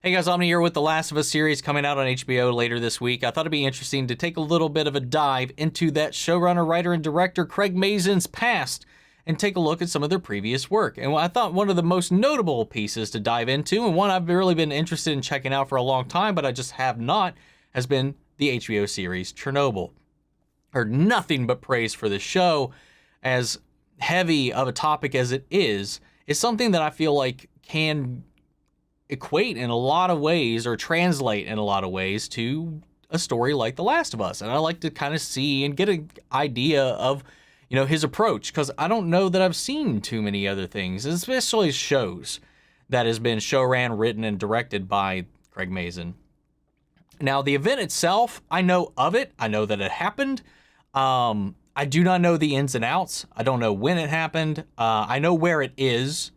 Hey guys, Omni here with The Last of Us series coming out on HBO later this week. I thought it'd be interesting to take a little bit of a dive into that showrunner, writer, and director Craig Mazin's past and take a look at some of their previous work. And I thought one of the most notable pieces to dive into, and one I've really been interested in checking out for a long time, but I just have not, has been the HBO series Chernobyl. Heard nothing but praise for this show. As heavy of a topic as it is something that I feel like can equate in a lot of ways or translate in a lot of ways to a story like The Last of Us. And I like to kind of see and get an idea of, his approach, because I don't know that I've seen too many other things, especially shows that has been showran, written, and directed by Craig Mazin. Now, the event itself, I know of it. I know that it happened. I do not know the ins and outs. I don't know when it happened. I know where it is.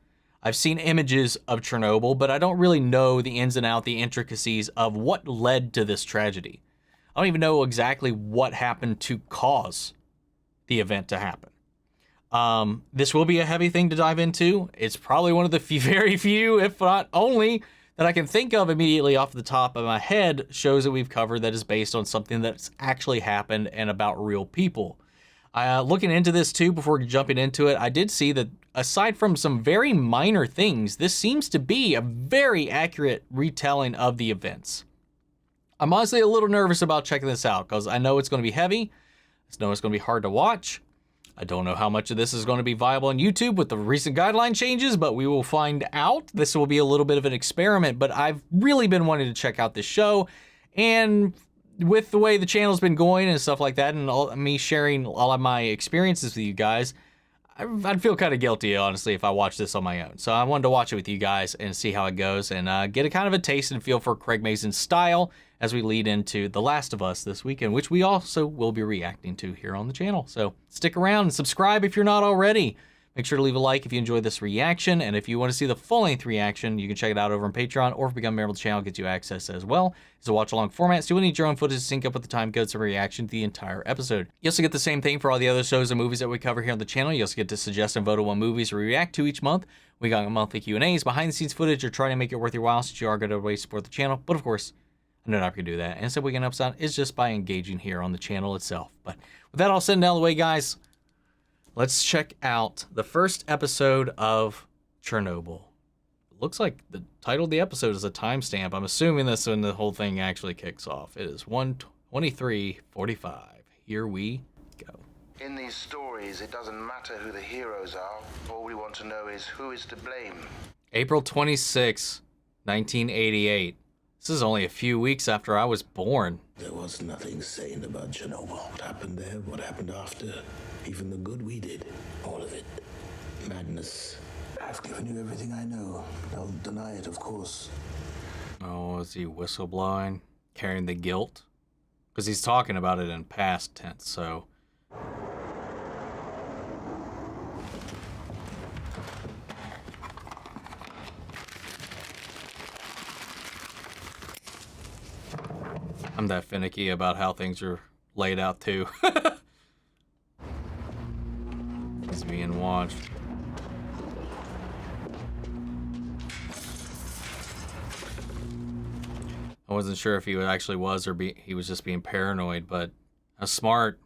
I've seen images of Chernobyl, but I don't really know the ins and outs, the intricacies of what led to this tragedy. I don't even know exactly what happened to cause the event to happen. This will be a heavy thing to dive into. It's probably one of the very few, if not only, that I can think of immediately off the top of my head shows that we've covered that is based on something that's actually happened and about real people. Looking into this too, before jumping into it, I did see that aside from some very minor things, this seems to be a very accurate retelling of the events. I'm honestly a little nervous about checking this out because I know it's going to be heavy. I know it's going to be hard to watch. I don't know how much of this is going to be viable on YouTube with the recent guideline changes, but we will find out. This will be a little bit of an experiment, but I've really been wanting to check out this show, and with the way the channel's been going and stuff like that, and me sharing all of my experiences with you guys, I'd feel kind of guilty, honestly, if I watched this on my own. So I wanted to watch it with you guys and see how it goes and get a kind of a taste and feel for Craig Mazin's style as we lead into The Last of Us this weekend, which we also will be reacting to here on the channel. So stick around and subscribe if you're not already. Make sure to leave a like if you enjoyed this reaction, and if you want to see the full-length reaction, you can check it out over on Patreon, or if you become a member of the channel, it gets you access as well. It's a watch-along format, so you will need your own footage to sync up with the time codes and reaction to the entire episode. You also get the same thing for all the other shows and movies that we cover here on the channel. You also get to suggest and vote on what movies we react to each month. We got monthly Q&As, behind-the-scenes footage, or trying to make it worth your while since you are going to support the channel. But of course, I know not going to do that. And so we can upside is just by engaging here on the channel itself. But with that all said and out of the way, guys, let's check out the first episode of Chernobyl. It looks like the title of the episode is a timestamp. I'm assuming this when the whole thing actually kicks off. It is 1:23:45. Here we go. In these stories, it doesn't matter who the heroes are. All we want to know is who is to blame. April 26, 1988. This is only a few weeks after I was born. There was nothing sane about Chernobyl. What happened there, what happened after, even the good we did, all of it. Madness. I've given you everything I know. I'll deny it, of course. Oh, is he whistleblowing? Carrying the guilt? Because he's talking about it in past tense, so... I'm that finicky about how things are laid out, too. He's being watched. I wasn't sure if he actually was or he was just being paranoid, but that's smart.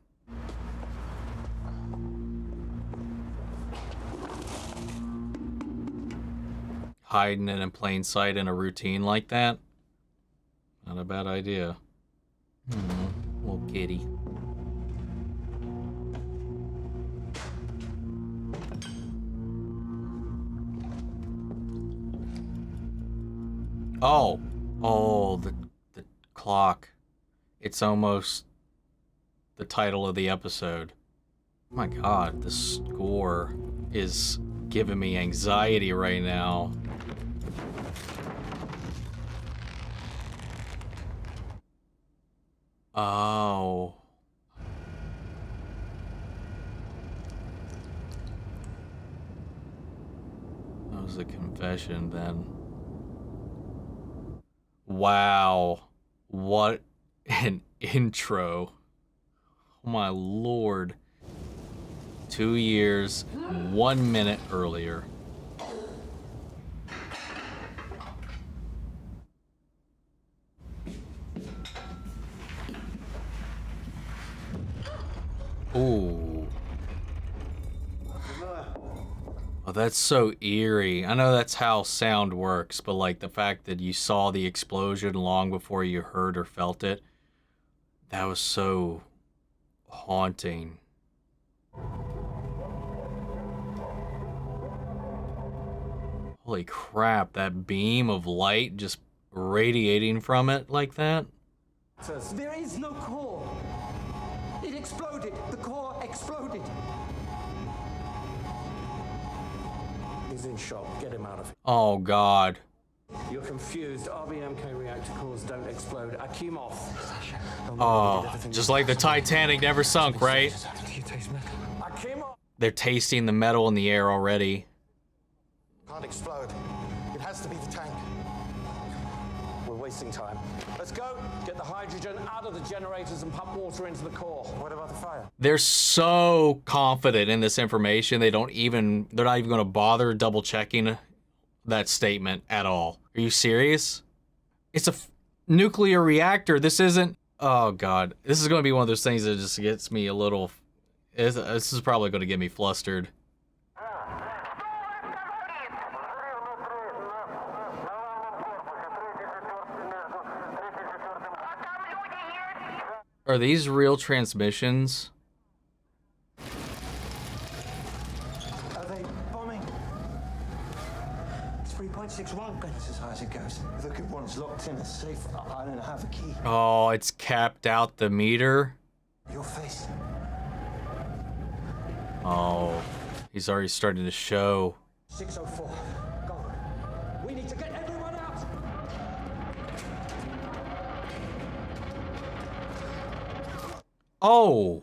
Hiding it in plain sight in a routine like that? Not a bad idea. Little kitty. Oh, the clock. It's almost the title of the episode. Oh my God, the score is giving me anxiety right now. Oh. That was a confession then. Wow. What an intro. Oh my Lord. 2 years, 1 minute earlier. Ooh. Oh, that's so eerie. I know that's how sound works, but like the fact that you saw the explosion long before you heard or felt it, that was so haunting. Holy crap, that beam of light just radiating from it like that? There is no core. It exploded. The core exploded. He's in shock. Get him out of here. Oh, God. You're confused. RBMK reactor cores don't explode. Akimov. Oh, just like the Titanic never sunk, right? Akimov. They're tasting the metal in the air already. Can't explode. It has to be the tank. We're wasting time. Let's go. Get the hydrogen out of the generators and pump water into the core. What about the fire? They're so confident in this information, they're not even going to bother double checking that statement at all. Are you serious? It's a nuclear reactor. This isn't, oh God. This is going to be one of those things that just gets me a little, this is probably going to get me flustered. Are these real transmissions? Are they bombing? It's 3.6 Ronkin. That's as high as it goes. Look at one's locked in a safe. I don't have a key. Oh, it's capped out the meter. Your face. Oh, he's already starting to show. 604. Go. We need to get everyone out. Oh.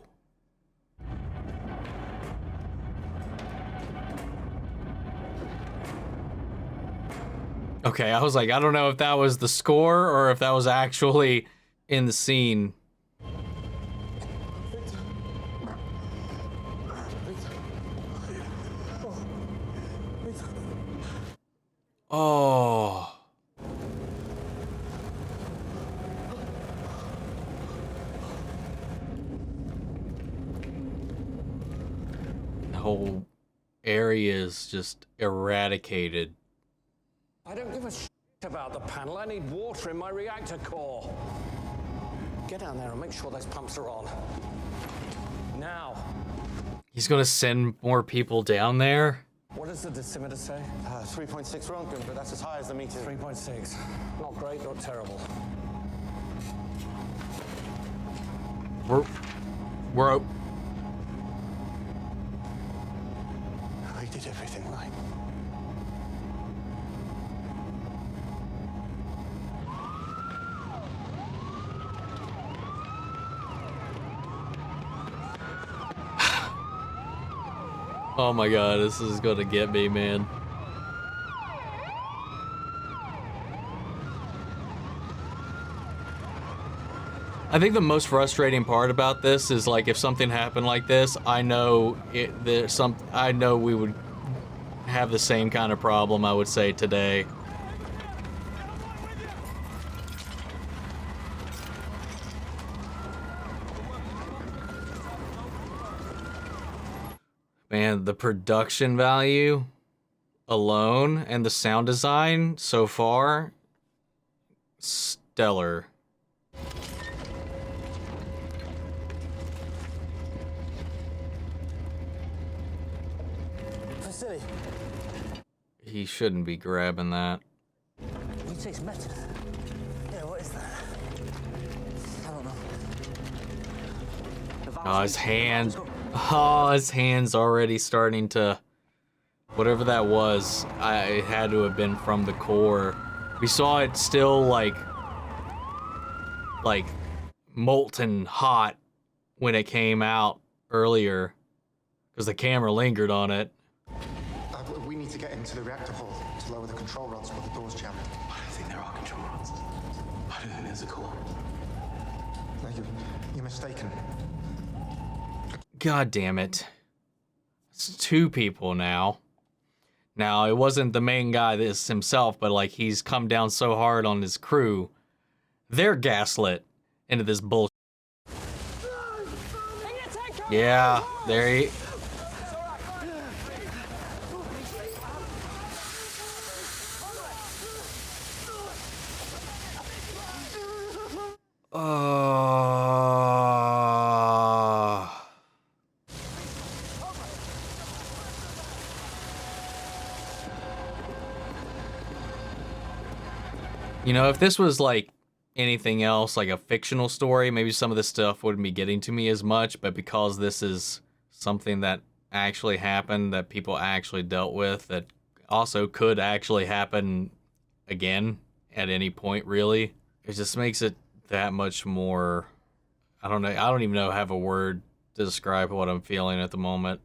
Okay, I was like, I don't know if that was the score or if that was actually in the scene. Oh. The whole area is just eradicated. I don't give a shit about the panel. I need water in my reactor core. Get down there and make sure those pumps are on. Now. He's gonna send more people down there? What does the dosimeter say? 3.6 Ronkin, but that's as high as the meter. 3.6. Not great, not terrible. We're We did everything right. Oh my God, this is gonna get me, man. I think the most frustrating part about this is like if something happened like this, I know I know we would have the same kind of problem, I would say, today. Man, the production value alone and the sound design so far, stellar. Vasily, He shouldn't be grabbing that. you taste metal. Yeah, what is that? I don't know. Oh, his hand. Oh, his hand's already starting to... Whatever that was, it had to have been from the core. We saw it still, like molten hot when it came out earlier. Because the camera lingered on it. We need to get into the reactor hall to lower the control rods while the door's jammed. I don't think there are control rods. I don't think there's a core. No, you're mistaken. God damn it. It's two people now. Now, it wasn't the main guy this himself, but like he's come down so hard on his crew. They're gaslit into this bullshit. In your tank, Yeah, there he... You know, if this was like anything else, like a fictional story, maybe some of this stuff wouldn't be getting to me as much, but because this is something that actually happened, that people actually dealt with, that also could actually happen again at any point, really, it just makes it that much more, I don't know, I don't even know have a word to describe what I'm feeling at the moment.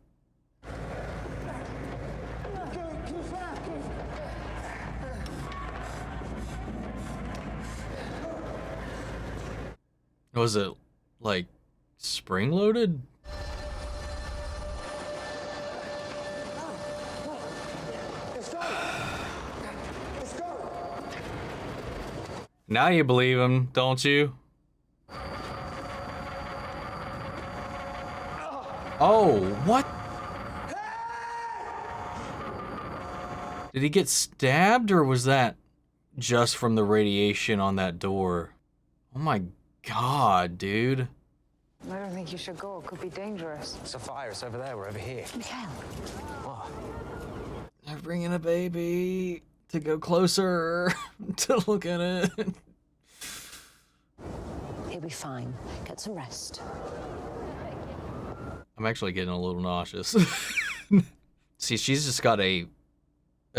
Was it, like, spring-loaded? Now you believe him, don't you? Oh, what? Did he get stabbed, or was that just from the radiation on that door? Oh my God, dude. I don't think you should go. It could be dangerous. It's a fire. It's over there. We're over here. Mikhail. What? They're bringing a baby to go closer to look at it. He'll be fine. Get some rest. I'm actually getting a little nauseous. See, she's just got a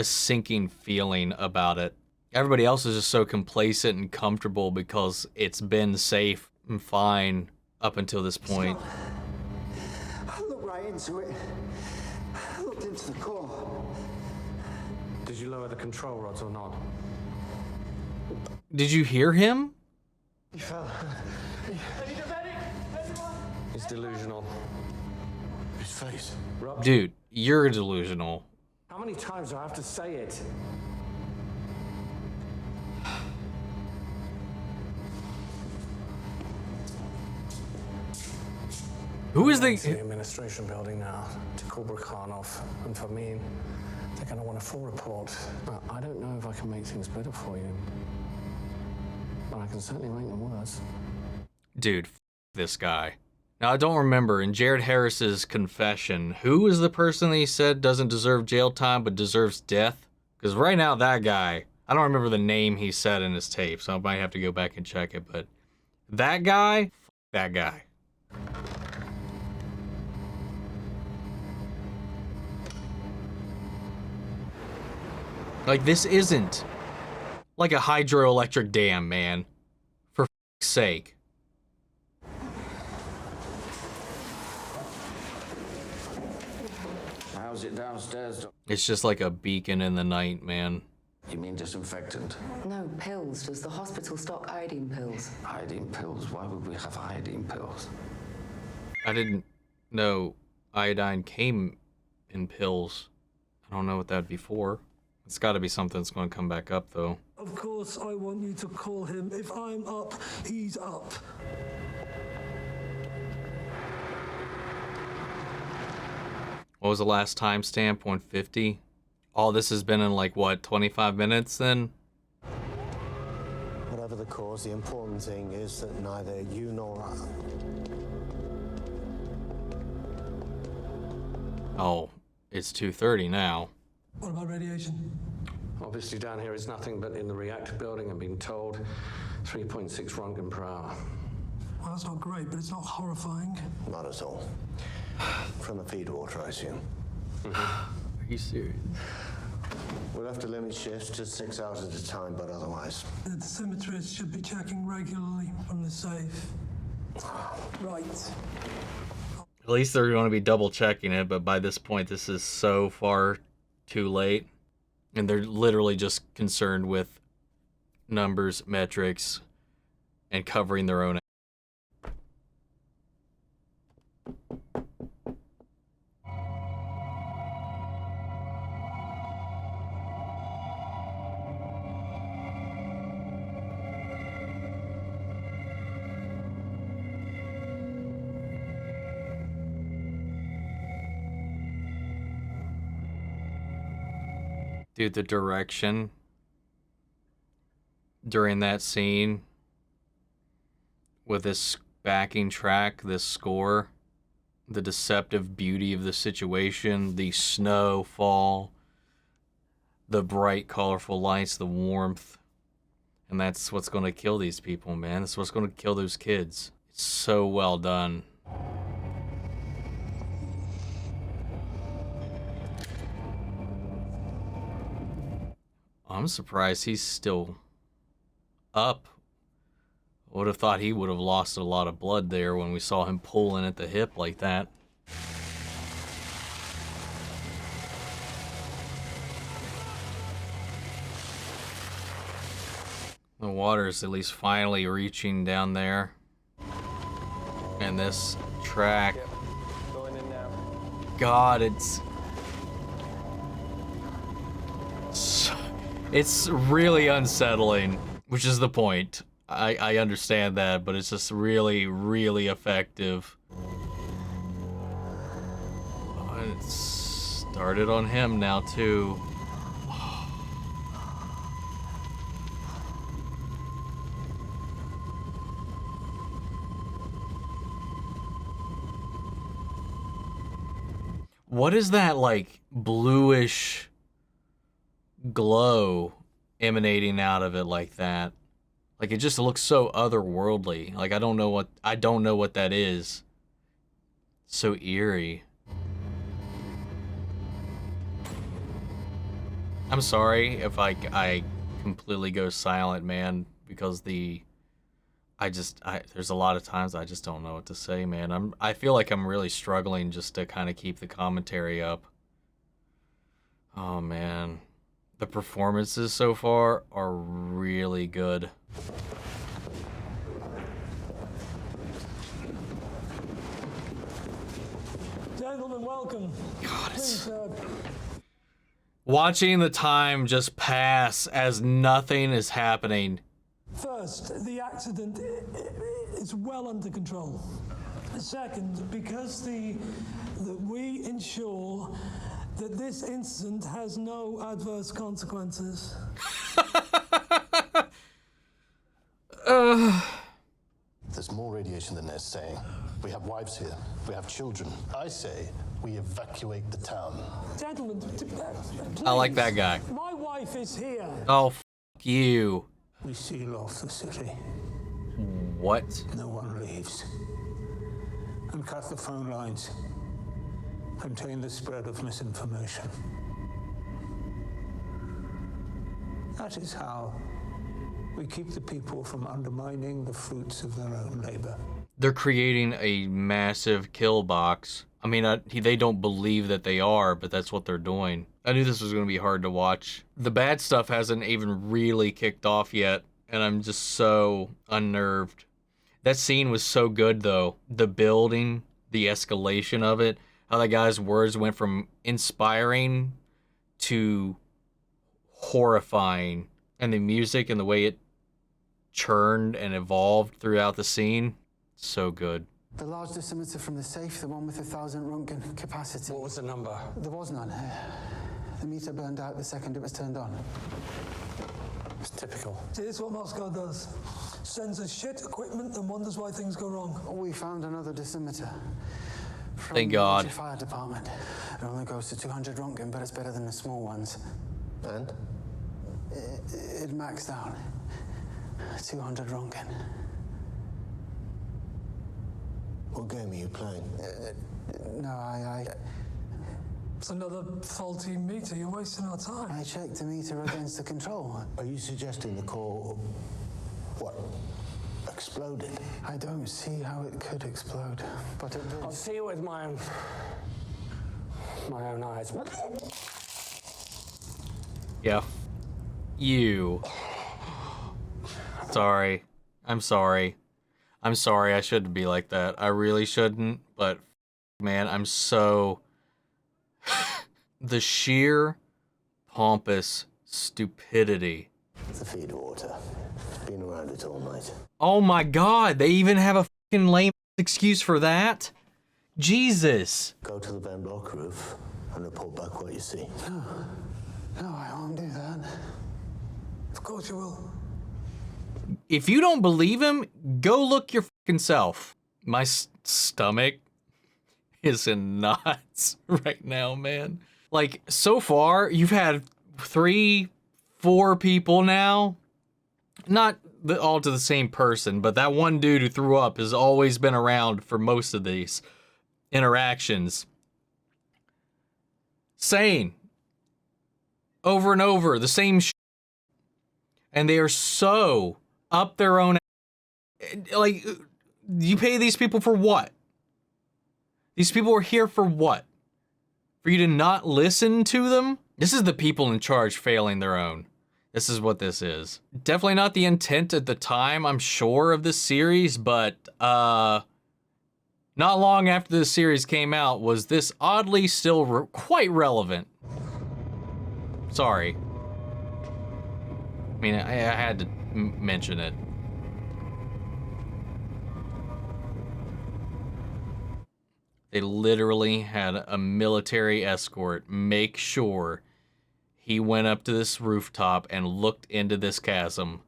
sinking feeling about it. Everybody else is just so complacent and comfortable because it's been safe and fine up until this point. I looked right into it. I looked into the core. Did you lower the control rods or not? Did you hear him? He fell. He's delusional. His face. Dude, you're delusional. How many times do I have to say it? Who is The the... administration building now to Kubrakhanov and Famin. They're going to want a full report. But I don't know if I can make things better for you. But I can certainly make them worse. Dude, this guy. Now, I don't remember, in Jared Harris's confession, who is the person that he said doesn't deserve jail time but deserves death? Because right now, that guy, I don't remember the name he said in his tape, so I might have to go back and check it, but that guy, that guy. Like, this isn't like a hydroelectric dam, man. For f***'s sake. How's it downstairs? It's just like a beacon in the night, man. You mean disinfectant? No, pills. Does the hospital stock iodine pills? Iodine pills? Why would we have iodine pills? I didn't know iodine came in pills. I don't know what that'd be for. It's got to be something that's going to come back up, though. Of course, I want you to call him. If I'm up, he's up. What was the last timestamp? 150? All this has been in like, what, 25 minutes then? Whatever the cause, the important thing is that neither you nor I... Oh, it's 2:30 now. What about radiation? Obviously down here is nothing but in the reactor building. I'm being told 3.6 Röntgen per hour. Well, that's not great, but it's not horrifying. Not at all. From the feed water, I assume. Are you serious? We'll have to limit shifts to 6 hours at a time, but otherwise... The dosimetrist should be checking regularly from the safe. Right. At least they're going to be double checking it, but by this point, this is so far too late. And they're literally just concerned with numbers, metrics, and covering their own. Dude, the direction during that scene with this backing track, this score, the deceptive beauty of the situation, the snowfall, the bright, colorful lights, the warmth. And that's what's going to kill these people, man. That's what's going to kill those kids. It's so well done. I'm surprised he's still up. I would have thought he would have lost a lot of blood there when we saw him pulling at the hip like that. The water is at least finally reaching down there. And this track. Yep. Going in now. God, it's really unsettling, which is the point. I understand that, but it's just really, really effective. And it started on him now, too. What is that, like, bluish glow emanating out of it like that? Like, it just looks so otherworldly. Like, I don't know what that is. So eerie. I'm sorry if I completely go silent, man, because there's a lot of times I just don't know what to say, man. I feel like I'm really struggling just to kind of keep the commentary up. Oh, man. The performances so far are really good. Gentlemen, welcome. God, Please, watching the time just pass as nothing is happening. first, the accident is well under control. Second, because that we ensure that this incident has no adverse consequences. There's more radiation than they're saying. We have wives here. We have children. I say we evacuate the town. Gentlemen, please. I like that guy. My wife is here. Oh, f you. We seal off the city. What? No one leaves. And cut the phone lines. Contain the spread of misinformation. That is how we keep the people from undermining the fruits of their own labor. They're creating a massive kill box. I mean, they don't believe that they are, but that's what they're doing. I knew this was going to be hard to watch. The bad stuff hasn't even really kicked off yet, and I'm just so unnerved. That scene was so good, though. The building, the escalation of it, how that guy's words went from inspiring to horrifying, and the music and the way it churned and evolved throughout the scene, so good. The large dosimeter from the safe, the one with 1,000 Röntgen capacity. What was the number? There was none. The meter burned out the second it was turned on. It's typical. See, this is what Moscow does. Sends us shit equipment and wonders why things go wrong. We found another dosimeter. From Thank God. The fire department. It only goes to 200 Röntgen, but it's better than the small ones. And? It maxed out. 200 Röntgen. What game are you playing? No, It's another faulty meter. You're wasting our time. I checked the meter against the control. Are you suggesting the core, what, exploded? I don't see how it could explode, but it did. I'll see it with my own eyes. Yeah. You. Sorry. I'm sorry. I'm sorry. I shouldn't be like that. I really shouldn't, but man, I'm so... the sheer pompous stupidity. The feed water. Been around it all night. Oh my God, they even have a fucking lame excuse for that? Jesus. Go to the Ben block roof and report back what you see. No, I won't do that. Of course you will. If you don't believe him, go look your fucking self. My stomach is in knots right now, man. Like, so far, you've had 3, 4 people now. Not all to the same person, but that one dude who threw up has always been around for most of these interactions. Saying over and over the same shit. And they are so up their own. Like, you pay these people for what? These people are here for what? For you to not listen to them? This is the people in charge failing their own. This is what this is. Definitely not the intent at the time, I'm sure, of this series, but not long after this series came out was this oddly still quite relevant. Sorry. I mean, I had to mention it. They literally had a military escort make sure he went up to this rooftop and looked into this chasm.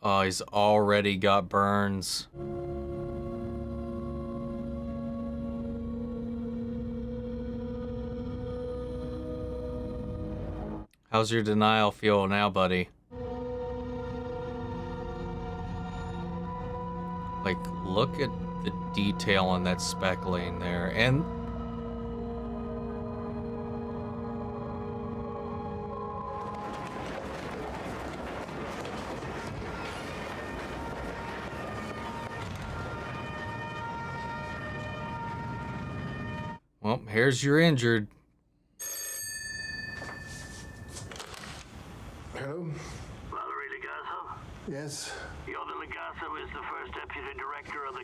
Oh, he's already got burns. How's your denial feel now, buddy? Like, look at the detail on that speckling there. And well, here's your injured. Hello? Valerie Legasso? Yes? Johan Legasso is the first deputy director of the...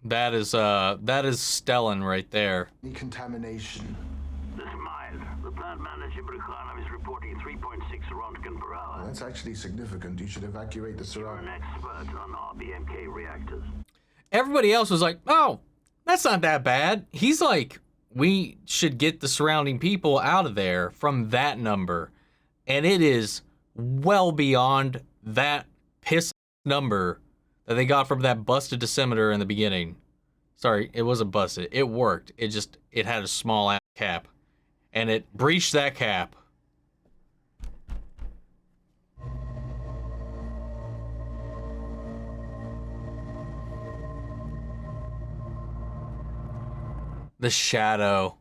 That is Stellan right there. Decontamination. This is mild. The plant manager, Brukhanov, is reporting 3.6 Röntgen per hour. That's actually significant. You should evacuate the You're an surrounding. expert on RBMK reactors. Everybody else was like, oh, that's not that bad. He's like, we should get the surrounding people out of there from that number. And it is well beyond that piss number that they got from that busted decimeter in the beginning. Sorry, it wasn't busted. It worked. It had a small ass cap. And it breached that cap. The shadow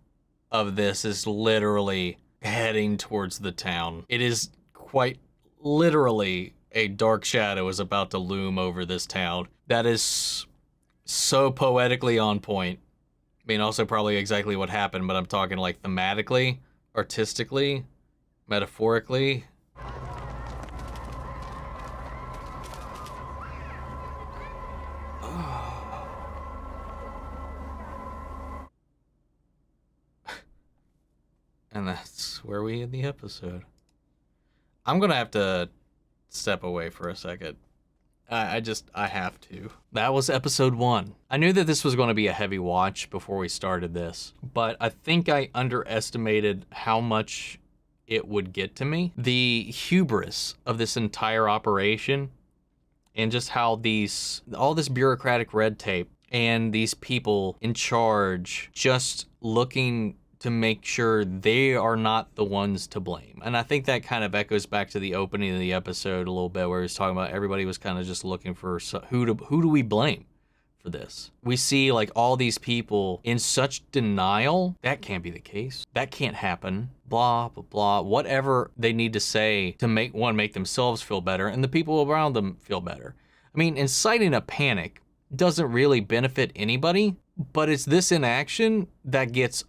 of this is literally heading towards the town. It is quite literally a dark shadow is about to loom over this town. That is so poetically on point. I mean, also probably exactly what happened, but I'm talking like thematically, artistically, metaphorically. And that's where we end the episode. I'm gonna have to step away for a second. I have to. That was episode 1. I knew that this was going to be a heavy watch before we started this, but I think I underestimated how much it would get to me. The hubris of this entire operation and just how all this bureaucratic red tape and these people in charge just looking to make sure they are not the ones to blame. And I think that kind of echoes back to the opening of the episode a little bit, where he was talking about everybody was kind of just looking for who do we blame for this. We see like all these people in such denial. That can't be the case. That can't happen. Blah, blah, blah. Whatever they need to say to make themselves feel better and the people around them feel better. I mean, inciting a panic doesn't really benefit anybody, but it's this inaction that gets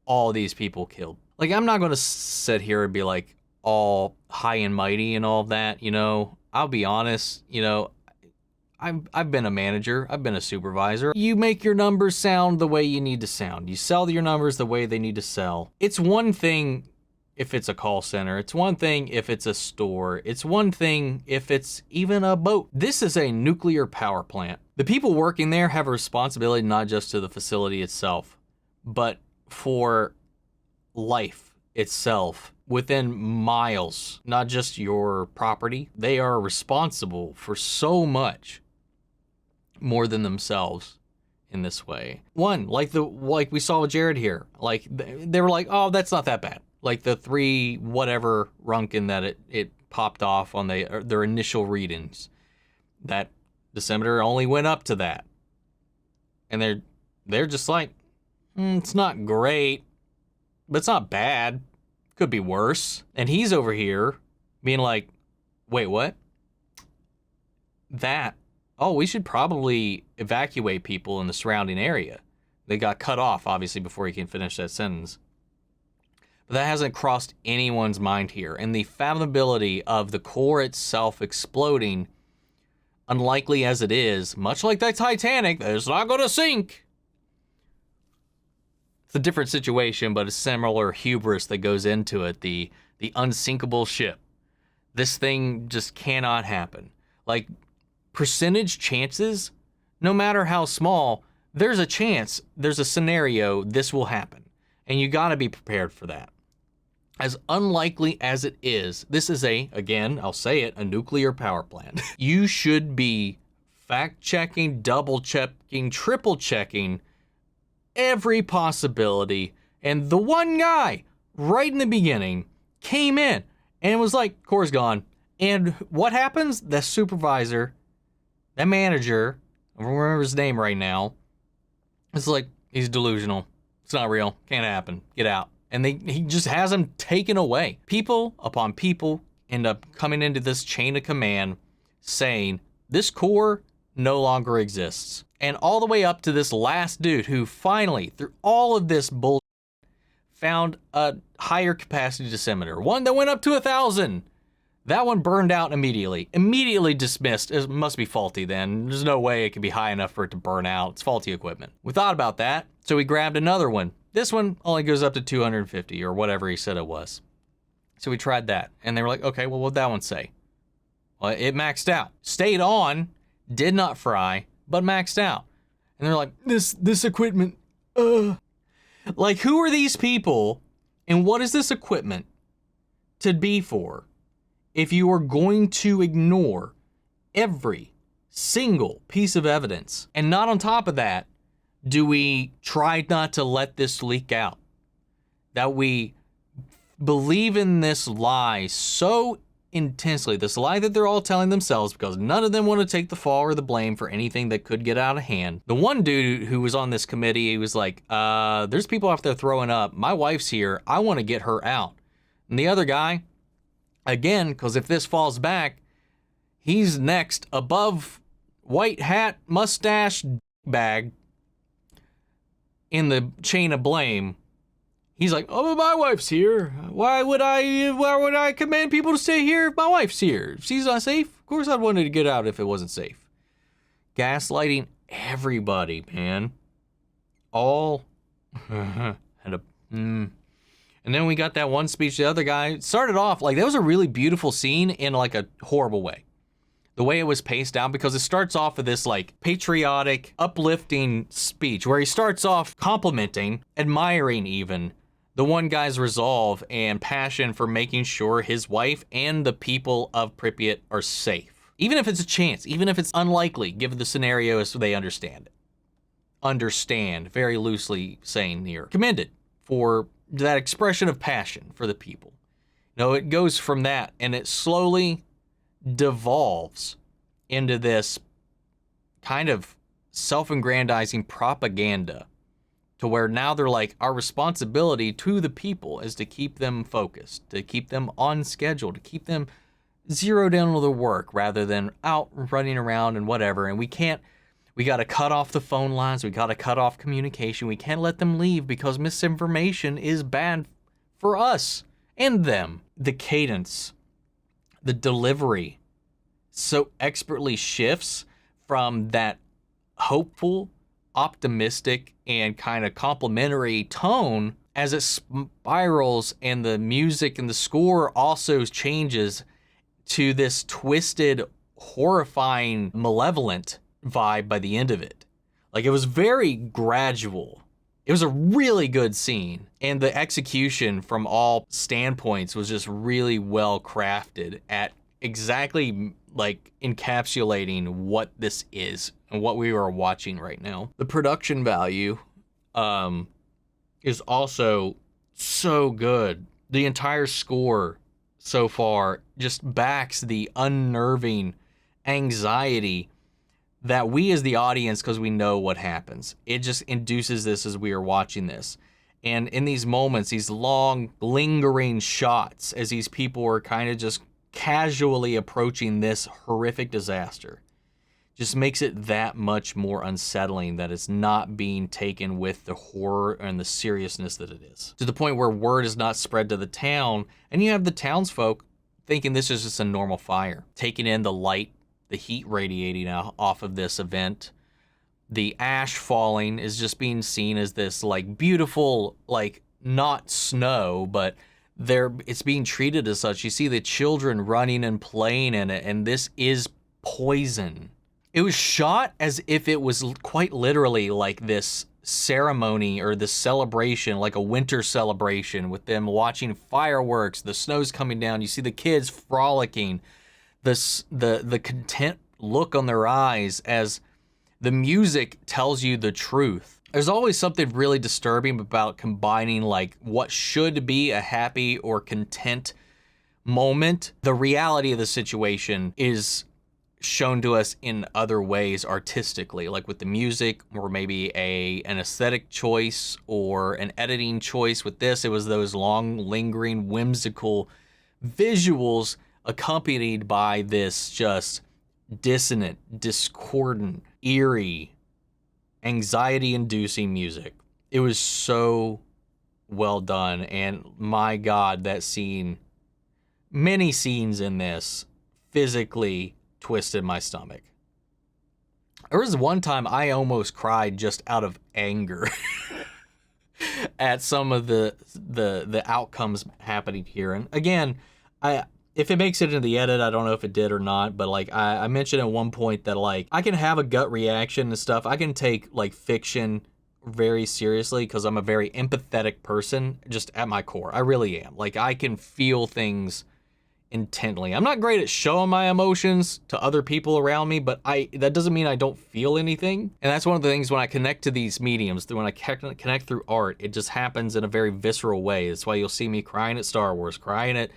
all these people killed. Like, I'm not going to sit here and be like all high and mighty and all that, you know. I'll be honest, you know, I've been a manager, I've been a supervisor. You make your numbers sound the way you need to sound. You sell your numbers the way they need to sell. It's one thing if it's a call center. It's one thing if it's a store. It's one thing if it's even a boat. This is a nuclear power plant. The people working there have a responsibility not just to the facility itself, but for life itself within miles, not just your property. They are responsible for so much more than themselves in this way. One, like we saw with Jared here, like they were like, oh, that's not that bad. Like the 3 whatever Runkin that it popped off on their initial readings, that decimeter only went up to that. And they're just like, it's not great, but it's not bad. Could be worse. And he's over here being like, wait, what? We should probably evacuate people in the surrounding area. They got cut off, obviously, before he can finish that sentence. But that hasn't crossed anyone's mind here. And the fathomability of the core itself exploding, unlikely as it is, much like that Titanic, it's not going to sink. It's a different situation, but a similar hubris that goes into it. The unsinkable ship. This thing just cannot happen. Like, percentage chances, no matter how small, there's a chance, there's a scenario this will happen. And you got to be prepared for that. As unlikely as it is, this is again, I'll say it, a nuclear power plant. You should be fact-checking, double-checking, triple-checking every possibility. And the one guy right in the beginning came in and was like, core's gone. And what happens? The supervisor, that manager, I don't remember his name right now, it's like, he's delusional. It's not real. Can't happen. Get out. And he just has them taken away. People upon people end up coming into this chain of command saying, this core no longer exists. And all the way up to this last dude who finally, through all of this bullshit, found a higher capacity decimeter. One that went up to 1,000. That one burned out immediately. Immediately dismissed. It must be faulty then. There's no way it could be high enough for it to burn out. It's faulty equipment. We thought about that, so we grabbed another one. This one only goes up to 250 or whatever he said it was. So we tried that. And they were like, okay, well, what'd that one say? Well, it maxed out. Stayed on, did not fry, but maxed out. And they're like, this equipment, Like, who are these people and what is this equipment to be for if you are going to ignore every single piece of evidence? And not on top of that, do we try not to let this leak out? That we believe in this lie so intensely, this lie that they're all telling themselves because none of them want to take the fall or the blame for anything that could get out of hand. The one dude who was on this committee, he was like, there's people out there throwing up. My wife's here. I want to get her out. And the other guy, again, because if this falls back, he's next above white hat, mustache, bag in the chain of blame. He's like, oh, my wife's here. Why would I command people to stay here if my wife's here? If she's not safe, of course I'd want her to get out if it wasn't safe. Gaslighting everybody, man. All and then we got that one speech. The other guy started off like that was a really beautiful scene in like a horrible way. The way it was paced out, because it starts off with this like patriotic, uplifting speech where he starts off complimenting, admiring even the one guy's resolve and passion for making sure his wife and the people of Pripyat are safe. Even if it's a chance, even if it's unlikely, given the scenario as they understand it. Understand, very loosely saying here. Commended for that expression of passion for the people. You know, it goes from that and it slowly devolves into this kind of self-aggrandizing propaganda to where now they're like, our responsibility to the people is to keep them focused, to keep them on schedule, to keep them zeroed in on their work rather than out running around and whatever. And we got to cut off the phone lines. We got to cut off communication. We can't let them leave because misinformation is bad for us and them. The cadence, the delivery so expertly shifts from that hopeful, optimistic, and kind of complimentary tone as it spirals, and the music and the score also changes to this twisted, horrifying, malevolent vibe by the end of it. Like, it was very gradual. It was a really good scene, and the execution from all standpoints was just really well crafted at exactly like encapsulating what this is and what we are watching right now. The production value is also so good. The entire score so far just backs the unnerving anxiety that we as the audience, because we know what happens, it just induces this as we are watching this. And in these moments, these long lingering shots as these people are kind of just casually approaching this horrific disaster just makes it that much more unsettling that it's not being taken with the horror and the seriousness that it is, to the point where word is not spread to the town, and you have the townsfolk thinking this is just a normal fire, taking in the light, the heat radiating off of this event. The ash falling is just being seen as this like beautiful, like not snow, but it's being treated as such. You see the children running and playing in it, and this is poison. It was shot as if it was quite literally like this ceremony or this celebration, like a winter celebration with them watching fireworks, the snow's coming down, you see the kids frolicking, the content look on their eyes as the music tells you the truth. There's always something really disturbing about combining like what should be a happy or content moment. The reality of the situation is shown to us in other ways artistically, like with the music, or maybe an aesthetic choice or an editing choice. With this, it was those long, lingering, whimsical visuals accompanied by this just dissonant, discordant, eerie, anxiety-inducing music. It was so well done, and my God, that scene, many scenes in this physically twisted my stomach. There was one time I almost cried just out of anger at some of the outcomes happening here. And again, if it makes it into the edit, I don't know if it did or not, but like I mentioned at one point that like I can have a gut reaction and stuff. I can take like fiction very seriously because I'm a very empathetic person just at my core. I really am. Like I can feel things intently. I'm not great at showing my emotions to other people around me, but that doesn't mean I don't feel anything. And that's one of the things when I connect to these mediums, when I connect through art, it just happens in a very visceral way. That's why you'll see me crying at Star Wars, crying at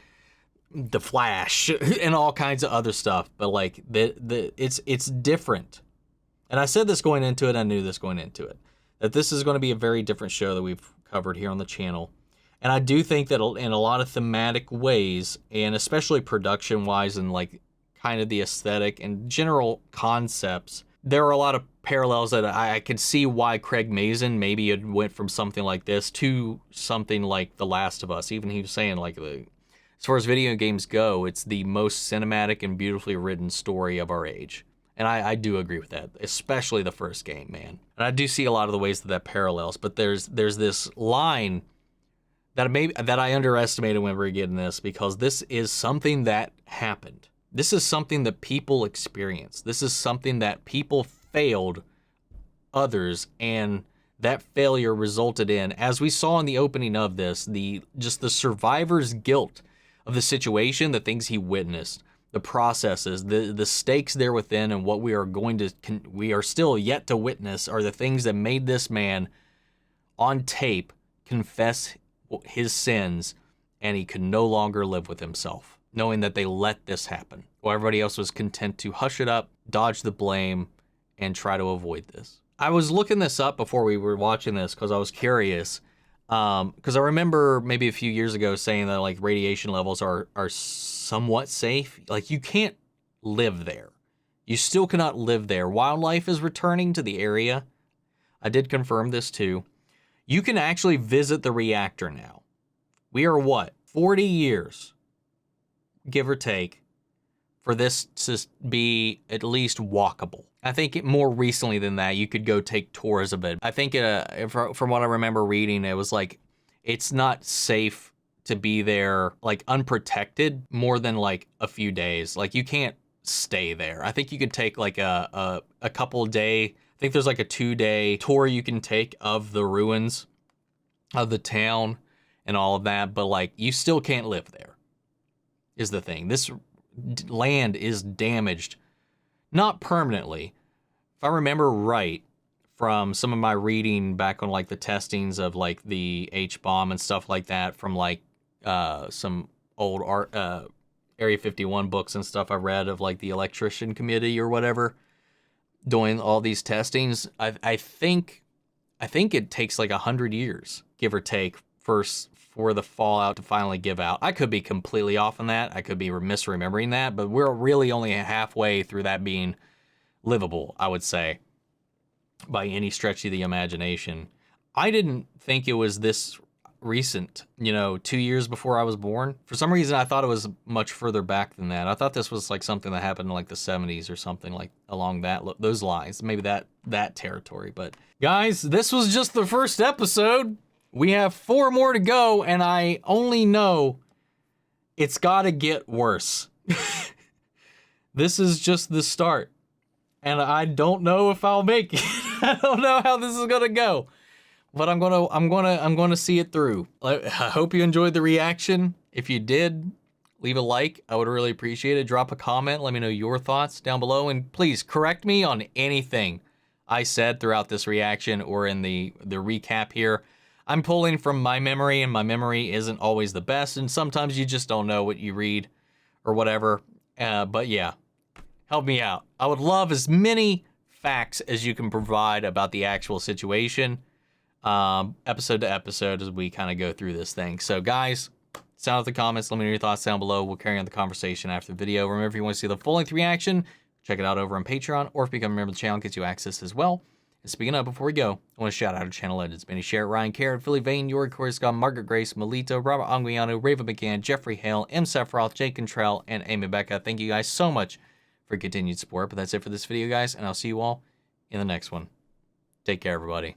The Flash, and all kinds of other stuff. But like it's different. And I said this going into it, I knew this going into it, that this is going to be a very different show that we've covered here on the channel. And I do think that in a lot of thematic ways, and especially production-wise and like kind of the aesthetic and general concepts, there are a lot of parallels that I could see why Craig Mazin maybe it went from something like this to something like The Last of Us. Even he was saying like as far as video games go, it's the most cinematic and beautifully written story of our age. And I do agree with that, especially the first game, man. And I do see a lot of the ways that parallels, but there's this line that I underestimated when we were getting this, because this is something that happened. This is something that people experienced. This is something that people failed others, and that failure resulted in, as we saw in the opening of this, the survivor's guilt of the situation, the things he witnessed, the processes, the stakes there within, and what we are still yet to witness are the things that made this man on tape confess his sins, and he could no longer live with himself, knowing that they let this happen, while everybody else was content to hush it up, dodge the blame, and try to avoid this. I was looking this up before we were watching this because I was curious, because I remember maybe a few years ago saying that like radiation levels are somewhat safe. Like you can't live there. You still cannot live there. Wildlife is returning to the area. I did confirm this too. You can actually visit the reactor now. We are 40 years, give or take, for this to be at least walkable. I think more recently than that, you could go take tours of it. I think from what I remember reading, it was like, it's not safe to be there like unprotected more than like a few days. Like you can't stay there. I think you could take like a couple day, I think there's like a 2-day tour you can take of the ruins of the town and all of that, but like you still can't live there is the thing. This land is damaged, not permanently. If I remember right from some of my reading back on like the testings of like the H-bomb and stuff like that from like some old Area 51 books and stuff I read of like the electrician committee or whatever doing all these testings. I think it takes like 100 years, give or take, for the fallout to finally give out. I could be completely off on that. I could be misremembering that, but we're really only halfway through that being livable, I would say, by any stretch of the imagination. I didn't think it was this recent, 2 years before I was born. For some reason, I thought it was much further back than that. I thought this was like something that happened in like the 70s or something like along those lines, maybe that territory. But guys, this was just the first episode. We have 4 more to go, and I only know it's got to get worse. This is just the start, and I don't know if I'll make it. I don't know how this is gonna go, but I'm gonna see it through. I hope you enjoyed the reaction. If you did, leave a like. I would really appreciate it. Drop a comment. Let me know your thoughts down below, and please correct me on anything I said throughout this reaction or in the recap here. I'm pulling from my memory, and my memory isn't always the best, and sometimes you just don't know what you read or whatever. But yeah, help me out. I would love as many facts as you can provide about the actual situation, episode to episode, as we kind of go through this thing. So guys, sound out the comments. Let me know your thoughts down below. We'll carry on the conversation after the video. Remember, if you want to see the full-length reaction, check it out over on Patreon, or if you become a member of the channel, it gets you access as well. And speaking of, before we go, I want to shout out our channel edits: Benny Sherritt, Ryan Carrot, Philly Vane, York, Corey Scott, Margaret Grace, Melito, Robert Anguiano, Raven McCann, Jeffrey Hale, M. Sephiroth, Jake Contrell, and Amy Becca. Thank you guys so much for continued support. But that's it for this video, guys, and I'll see you all in the next one. Take care, everybody.